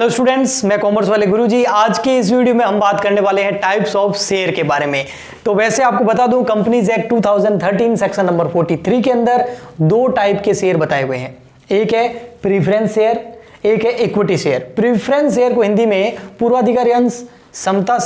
Hello students, मैं commerce वाले गुरुजी। आज के इस वीडियो में हम बात करने वाले हैं टाइप्स ऑफ शेयर के बारे में। तो वैसे आपको बता दूं, कंपनीज एक्ट 2013 सेक्शन नंबर 43 के अंदर दो टाइप के शेयर बताए हुए हैं। एक है प्रीफरेंस शेयर, एक है इक्विटी शेयर। प्रीफरेंस शेयर को हिंदी में पूर्वाधिकारी अंश, समता,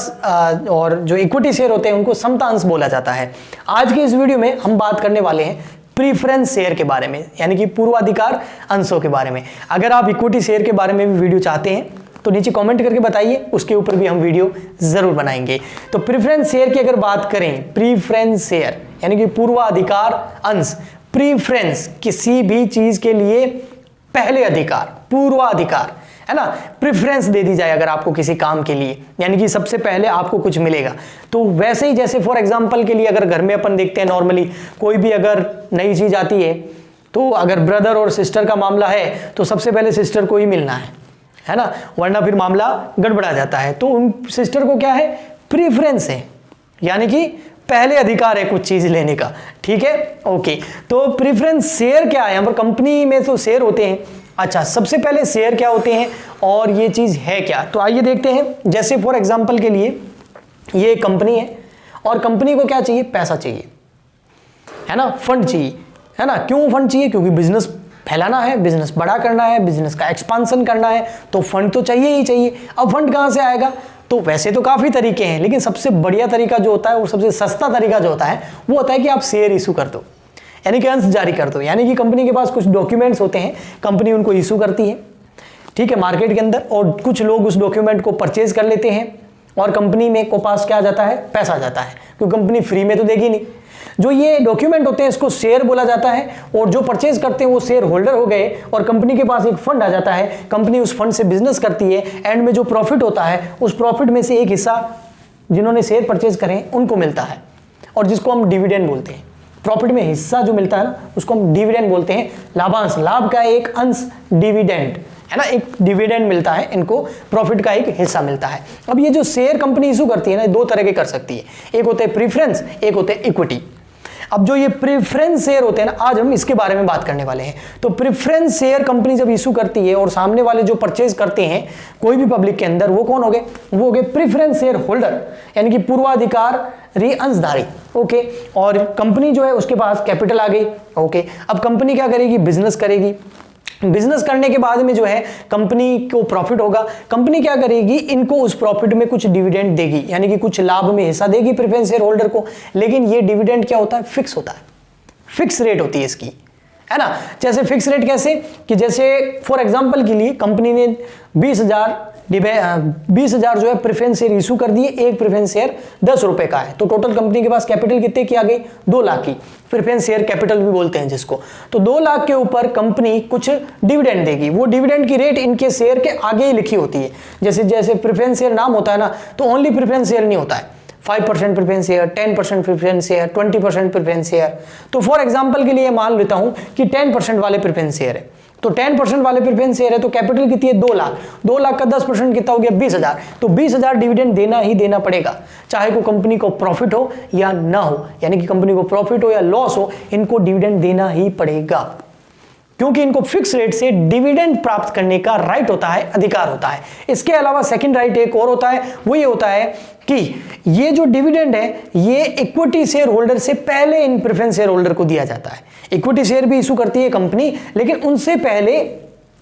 और जो इक्विटी शेयर होते हैं उनको समता अंश बोला जाता है। आज के इस वीडियो में हम बात करने वाले हैं प्रीफरेंस शेयर के बारे में, यानी कि पूर्वाधिकार अंशों के बारे में। अगर आप इक्विटी शेयर के बारे में भी वीडियो चाहते हैं तो नीचे कमेंट करके बताइए, उसके ऊपर भी हम वीडियो जरूर बनाएंगे। तो प्रीफरेंस शेयर की अगर बात करें, प्रीफरेंस शेयर यानी कि पूर्वाधिकार अंश। प्रीफरेंस किसी भी चीज के लिए पहले अधिकार, पूर्वाधिकार है ना, प्रेफरेंस दे दी जाए अगर आपको किसी काम के लिए, यानी कि सबसे पहले आपको कुछ मिलेगा। तो वैसे ही जैसे फॉर एग्जांपल के लिए अगर घर में अपन देखते हैं नॉर्मली कोई भी अगर नई चीज आती है तो अगर ब्रदर और सिस्टर का मामला है तो सबसे पहले सिस्टर को ही मिलना है ना, वरना फिर मामला गड़बड़ा जाता है। तो उन सिस्टर को क्या है, प्रीफरेंस है, यानी कि पहले अधिकार है कुछ चीज लेने का। ठीक है, ओके। तो प्रीफरेंस शेयर क्या है, यहाँ पर कंपनी में तो शेयर होते हैं। अच्छा, सबसे पहले शेयर क्या होते हैं और ये चीज है क्या, तो आइए देखते हैं। जैसे फॉर एग्जांपल के लिए ये कंपनी है और कंपनी को क्या चाहिए, पैसा चाहिए, है ना, फंड चाहिए, है ना। क्यों फंड चाहिए, क्योंकि बिजनेस फैलाना है, बिजनेस बड़ा करना है, बिजनेस का एक्सपांशन करना है, तो फंड तो चाहिए ही चाहिए। अब फंड कहां से आएगा, तो वैसे तो काफी तरीके हैं, लेकिन सबसे बढ़िया तरीका जो होता है और सबसे सस्ता तरीका जो होता है वो होता है कि आप शेयर इशू कर दो, यानी कि अंश जारी कर दो। यानी कि कंपनी के पास कुछ डॉक्यूमेंट्स होते हैं, कंपनी उनको इशू करती है, ठीक है, मार्केट के अंदर, और कुछ लोग उस डॉक्यूमेंट को परचेज कर लेते हैं और कंपनी में को पास क्या आ जाता है, पैसा आ जाता है, क्योंकि कंपनी फ्री में तो देगी नहीं। जो ये डॉक्यूमेंट होते हैं इसको शेयर बोला जाता है, और जो परचेज करते हैं वो शेयर होल्डर हो गए, और कंपनी के पास एक फंड आ जाता है, कंपनी उस फंड से बिजनेस करती है, एंड में जो प्रॉफिट होता है उस प्रॉफिट में से एक हिस्सा जिन्होंने शेयर परचेज करें उनको मिलता है, और जिसको हम डिविडेंड बोलते हैं। प्रॉफिट में हिस्सा जो मिलता है ना उसको हम डिविडेंड बोलते हैं, लाभांश, लाभ का एक अंश डिविडेंड है ना, एक डिविडेंड मिलता है इनको, प्रॉफिट का एक हिस्सा मिलता है। अब ये जो शेयर कंपनी इशू करती है ना, दो तरह के कर सकती है, एक होते हैं प्रीफरेंस, एक होते हैं इक्विटी। अब जो ये प्रेफरेंस शेयर होते हैं ना, आज हम इसके बारे में बात करने वाले हैं। तो प्रेफरेंस शेयर कंपनी जब इशू करती है और सामने वाले जो परचेज करते हैं कोई भी पब्लिक के अंदर, वो कौन हो गए, वो हो गए प्रेफरेंस शेयर होल्डर, यानी कि पूर्वाधिकारी अंशधारी। ओके, और कंपनी जो है उसके पास कैपिटल आ गई। ओके, अब कंपनी क्या करेगी, बिजनेस करेगी। बिजनेस करने के बाद में जो है कंपनी को प्रॉफिट होगा, कंपनी क्या करेगी, इनको उस प्रॉफिट में कुछ डिविडेंड देगी, यानी कि कुछ लाभ में हिस्सा देगी प्रेफरेंस शेयर होल्डर को। लेकिन ये डिविडेंड क्या होता है, फिक्स होता है, फिक्स रेट होती है इसकी, है ना। जैसे फिक्स रेट कैसे, कि जैसे फॉर एग्जांपल के लिए कंपनी ने 20,000 जो है प्रेफरेंस शेयर इशू कर दिए, एक प्रेफरेंस शेयर 10 रुपए का है, तो टोटल कंपनी के पास कैपिटल कितने की आ गई, 2 लाख की, प्रेफरेंस शेयर कैपिटल भी बोलते हैं जिसको। तो 2 लाख के ऊपर कंपनी कुछ डिविडेंड देगी, वो डिविडेंड की रेट इनके शेयर के आगे ही लिखी होती है। जैसे जैसे प्रेफरेंस शेयर नाम होता है ना, तो ओनली प्रेफरेंस शेयर नहीं होता है, 5% preference share, 10% preference share, 20% preference share. तो फॉर एग्जांपल के लिए मान लेता हूं कि 10% वाले प्रेफरेंस शेयर है, तो 10% वाले प्रेफरेंस शेयर है, तो कैपिटल कितनी है, 2 लाख, 2 लाख का 10% कितना हो गया, 20,000। तो 20,000 डिविडेंड देना ही देना पड़ेगा, चाहे को कंपनी को प्रॉफिट हो या ना हो, यानी कि कंपनी को प्रॉफिट हो या लॉस हो, इनको डिविडेंड देना ही पड़ेगा, क्योंकि इनको फिक्स रेट से डिविडेंड प्राप्त करने का राइट होता है, अधिकार होता है। इसके अलावा सेकंड राइट एक और होता है, वो ये होता है कि ये जो डिविडेंड है ये इक्विटी शेयर होल्डर से पहले इन प्रेफरेंस शेयर होल्डर को दिया जाता है। इक्विटी शेयर भी इशू करती है कंपनी, लेकिन उनसे पहले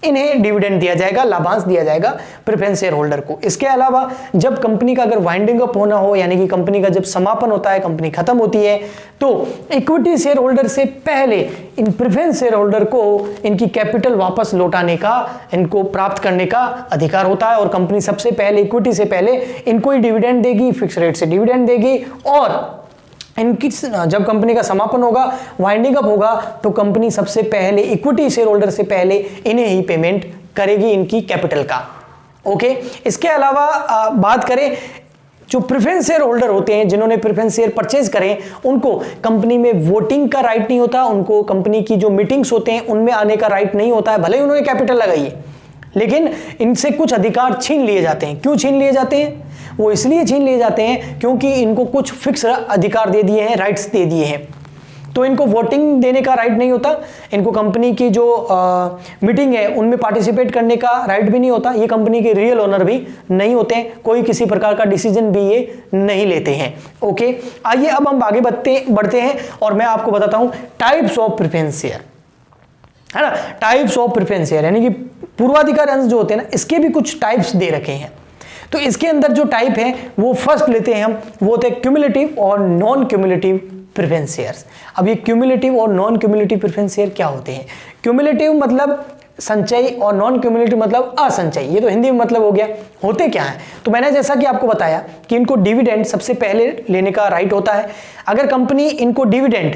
इन्हें डिविडेंड दिया जाएगा, लाभांश दिया जाएगा प्रेफरेंस शेयर होल्डर को। इसके अलावा जब कंपनी का अगर वाइंडिंग अप होना हो, यानी कि कंपनी का जब समापन होता है, कंपनी खत्म होती है, तो इक्विटी शेयर होल्डर से पहले इन प्रेफरेंस शेयर होल्डर को इनकी कैपिटल वापस लौटाने का, इनको प्राप्त करने का अधिकार होता है, और कंपनी सबसे पहले इक्विटी से पहले इनको ही डिविडेंड देगी, फिक्स रेट से डिविडेंड देगी, और इनकी जब कंपनी का समापन होगा, वाइंडिंग अप होगा, तो कंपनी सबसे पहले इक्विटी शेयर होल्डर से पहले इन्हें ही पेमेंट करेगी इनकी कैपिटल का। ओके, इसके अलावा बात करें जो प्रेफरेंस शेयर होल्डर होते हैं, जिन्होंने प्रेफरेंस शेयर परचेज करें, उनको कंपनी में वोटिंग का राइट नहीं होता, उनको कंपनी की जो मीटिंग्स होते हैं उनमें आने का राइट नहीं होता है, भले ही उन्होंने कैपिटल लगाई है, लेकिन इनसे कुछ अधिकार छीन लिए जाते हैं। क्यों छीन लिए जाते हैं, वो इसलिए छीन लिए जाते हैं क्योंकि इनको कुछ फिक्स अधिकार दे दिए हैं, राइट्स दे दिए हैं। तो इनको वोटिंग देने का राइट नहीं होता, इनको कंपनी की जो मीटिंग है उनमें पार्टिसिपेट करने का राइट भी नहीं होता, ये कंपनी के रियल ओनर भी नहीं होते हैं, कोई किसी प्रकार का डिसीजन भी ये नहीं लेते हैं। ओके, आइए अब हम आगे बढ़ते हैं और मैं आपको बताता हूं टाइप्स ऑफ प्रेफरेंस शेयर, है ना। टाइप्स ऑफ प्रेफरेंस शेयर यानी कि पूर्वाधिकार अंश जो होते हैं ना, इसके भी कुछ टाइप्स दे रखे हैं। तो इसके अंदर जो टाइप है वो फर्स्ट लेते हैं हम, वो होते हैं क्यूमुलेटिव और नॉन क्यूमुलेटिव प्रेफरेंस शेयर्स। अब ये क्यूमुलेटिव और नॉन क्यूमुलेटिव प्रेफरेंस शेयर क्या होते हैं? क्यूमुलेटिव मतलब संचयी और नॉन क्यूमुलेटिव मतलब असंचयी, ये तो हिंदी में मतलब हो गया। होते क्या है? तो मैंने जैसा कि आपको बताया कि इनको डिविडेंड सबसे पहले लेने का राइट होता है। अगर कंपनी इनको डिविडेंड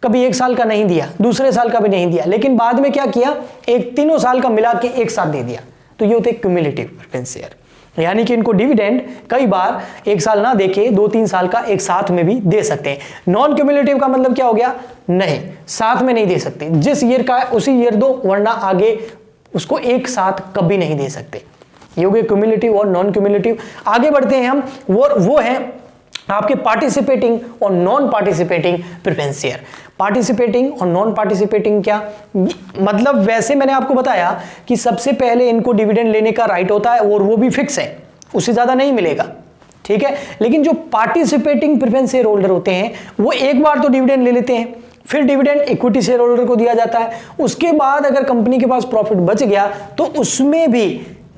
कभी 1 साल का नहीं दिया, दूसरे साल का भी नहीं दिया, लेकिन बाद में क्या किया, एक तीनों साल का मिला के एक साथ दे दिया, तो ये होते हैं क्यूमुलेटिव प्रेफरेंस शेयर। यानी कि इनको डिविडेंड कई बार 1 साल ना देके 2-3 साल का एक साथ में भी दे सकते हैं। नॉन क्यूमुलेटिव का मतलब क्या हो गया? नहीं, साथ में नहीं दे सकते, जिस ईयर का उसी ईयर दो, वरना आगे उसको एक साथ कभी नहीं दे सकते। ये हो गए क्यूमुलेटिव और नॉन क्यूमुलेटिव। आगे बढ़ते हैं हम, वो है आपके पार्टिसिपेटिंग और non participating preference share. Participating और नॉन पार्टिसिपेटिंग क्या मतलब? वैसे मैंने आपको बताया कि सबसे पहले इनको डिविडेंड लेने का राइट होता है और वो भी फिक्स है, उससे ज्यादा नहीं मिलेगा, ठीक है। लेकिन जो पार्टिसिपेटिंग प्रेफरेंस शेयर होल्डर होते हैं वो एक बार तो डिविडेंड ले लेते हैं, फिर डिविडेंड इक्विटी शेयर होल्डर को दिया जाता है। उसके बाद अगर कंपनी के पास प्रॉफिट बच गया तो उसमें भी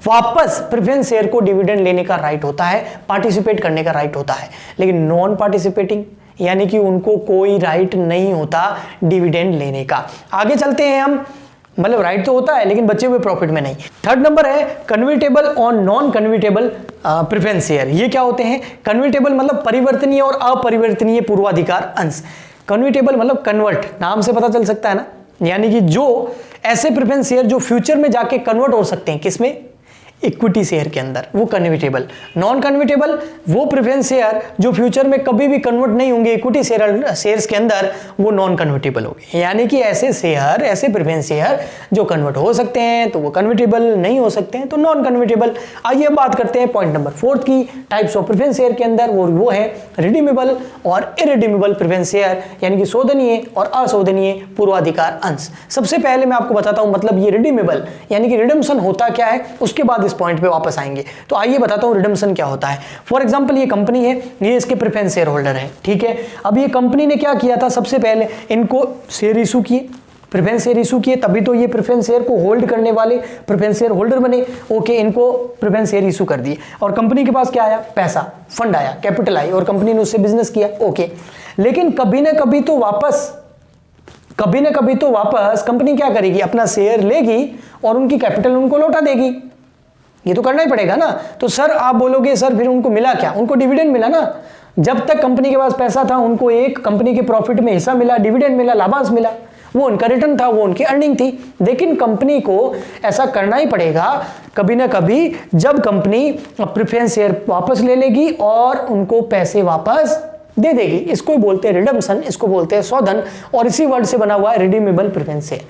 वापस प्रेफरेंस शेयर को डिविडेंड लेने का राइट होता है, पार्टिसिपेट करने का राइट होता है। लेकिन नॉन पार्टिसिपेटिंग यानी कि उनको कोई राइट नहीं होता डिविडेंड लेने का। आगे चलते हैं हम, मतलब राइट तो होता है लेकिन बचे हुए प्रॉफिट में नहीं। थर्ड नंबर है कन्वर्टेबल और नॉन कन्वर्टेबल प्रेफरेंस शेयर। ये क्या होते हैं? कन्वर्टेबल मतलब परिवर्तनीय और अपरिवर्तनीय पूर्वाधिकार अंश। कन्वर्टेबल मतलब कन्वर्ट, नाम से पता चल सकता है ना, यानी कि जो ऐसे प्रेफरेंस शेयर जो फ्यूचर में जाके कन्वर्ट हो सकते हैं, किसमें? इक्विटी शेयर के अंदर, वो कन्वर्टेबल। नॉन कन्वर्टेबल वो प्रेफरेंस शेयर जो फ्यूचर में कभी भी कन्वर्ट नहीं होंगे इक्विटी शेयर्स के अंदर, वो नॉन कन्वर्टेबल होंगे। यानी कि ऐसे शेयर, ऐसे प्रेफरेंस शेयर जो कन्वर्ट हो सकते हैं तो वो कन्वर्टेबल, नहीं हो सकते हैं तो नॉन कन्वर्टेबल। आइए अब बात करते हैं पॉइंट नंबर 4 की, टाइप्स ऑफ प्रेफरेंस शेयर के अंदर, वो है रिडीमेबल और इरिडीमेबल प्रेफरेंस शेयर, यानी कि शोधनीय और अशोधनीय पूर्वाधिकार अंश। सबसे पहले मैं आपको बताता हूं मतलब ये रिडीमेबल यानी कि रिडम्पशन होता क्या है, उसके बाद इस पॉइंट पे वापस आएंगे। तो आइए बताता हूं रिडम्पशन क्या होता है। फॉर एग्जांपल ये कंपनी है, ये इसके प्रेफरेंस शेयर होल्डर है, ठीक है। अब ये कंपनी ने क्या किया था, सबसे पहले इनको शेयर इशू किए, प्रेफरेंस शेयर इशू किए, तभी तो ये प्रेफरेंस शेयर को होल्ड करने वाले प्रेफरेंस शेयर होल्डर बने। ओके, इनको प्रेफरेंस शेयर इशू कर दिए और कंपनी के पास क्या आया? पैसा, फंड आया, कैपिटल आई और कंपनी ने उससे बिजनेस किया। ओके, लेकिन कभी ना कभी तो वापस कंपनी क्या करेगी? अपना शेयर लेगी और उनकी कैपिटल उनको लौटा देगी। ये तो करना ही पड़ेगा ना। तो सर आप बोलोगे सर फिर उनको मिला क्या? उनको डिविडेंड मिला ना। जब तक कंपनी के पास पैसा था उनको एक कंपनी के प्रॉफिट में हिस्सा मिला, डिविडेंड मिला, लाभांश मिला, वो उनका रिटर्न था, वो उनकी अर्निंग थी। लेकिन कंपनी को ऐसा करना ही पड़ेगा कभी ना कभी, जब कंपनी प्रेफरेंस शेयर वापस ले लेगी और उनको पैसे वापस दे देगी। इसको बोलते हैं रिडम्पशन, इसको बोलते हैं शोधन, और इसी वर्ड से बना हुआ है रिडीमेबल प्रेफरेंस शेयर।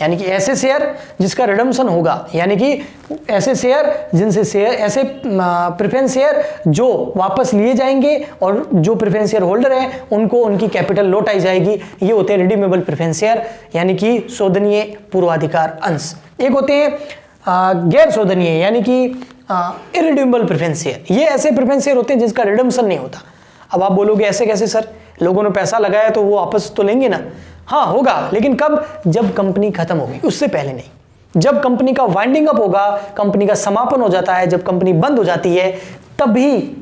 यानी कि ऐसे शेयर जिसका रिडम्पशन होगा, यानी कि ऐसे शेयर जिनसे शेयर, ऐसे प्रेफरेंस शेयर जो वापस लिए जाएंगे और जो प्रेफरेंस शेयर होल्डर है उनको उनकी कैपिटल लौटाई जाएगी। ये होते हैं रिडीमेबल प्रेफरेंस शेयर, यानी कि शोधनीय पूर्वाधिकार अंश। एक होते हैं गैर शोधनीय यानी कि इरिडीमेबल प्रेफरेंस शेयर। ये ऐसे प्रेफरेंस शेयर होते हैं जिसका रिडम्पशन नहीं होता। अब आप बोलोगे ऐसे कैसे सर, लोगों ने पैसा लगाया तो वो वापस तो लेंगे ना। हाँ होगा, लेकिन कब? जब कंपनी खत्म होगी, उससे पहले नहीं। जब कंपनी का वाइंडिंग अप होगा, कंपनी का समापन हो जाता है, जब कंपनी बंद हो जाती है, तभी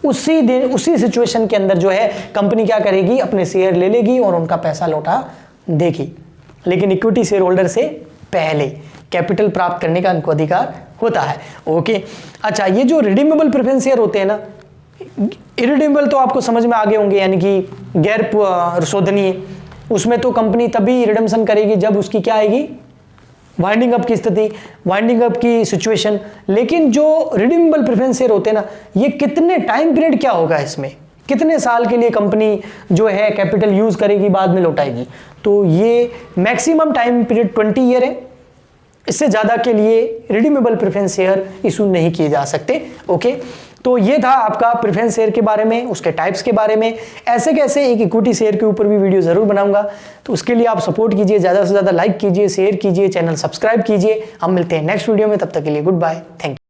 उसी दिन उसी सिचुएशन के अंदर जो है कंपनी क्या करेगी? अपने शेयर ले लेगी और उनका पैसा लौटा देगी। लेकिन इक्विटी शेयर होल्डर से पहले कैपिटल प्राप्त करने का उनको अधिकार होता है। ओके, अच्छा, ये जो रिडीमेबल प्रेफरेंस शेयर होते हैं ना, इरिडीमेबल तो आपको समझ में आ गए होंगे, यानी कि गैर शोधनीय। उसमें तो कंपनी तभी रिडम्पशन करेगी जब उसकी क्या आएगी? वाइंडिंग अप की स्थिति, वाइंडिंग अप की सिचुएशन। लेकिन जो रिडीमेबल प्रेफरेंस शेयर होते हैं ना, ये कितने टाइम पीरियड क्या होगा इसमें, कितने साल के लिए कंपनी जो है कैपिटल यूज करेगी, बाद में लौटाएगी? तो ये मैक्सिमम टाइम पीरियड 20 ईयर है। इससे ज्यादा के लिए रिडीमेबल प्रेफरेंस शेयर इशू नहीं किए जा सकते। ओके, तो ये था आपका प्रेफरेंस शेयर के बारे में, उसके टाइप्स के बारे में। ऐसे कैसे एक इक्विटी शेयर के ऊपर भी वीडियो जरूर बनाऊंगा, तो उसके लिए आप सपोर्ट कीजिए, ज़्यादा से ज़्यादा लाइक कीजिए, शेयर कीजिए, चैनल सब्सक्राइब कीजिए। हम मिलते हैं नेक्स्ट वीडियो में, तब तक के लिए गुड बाय, थैंक यू।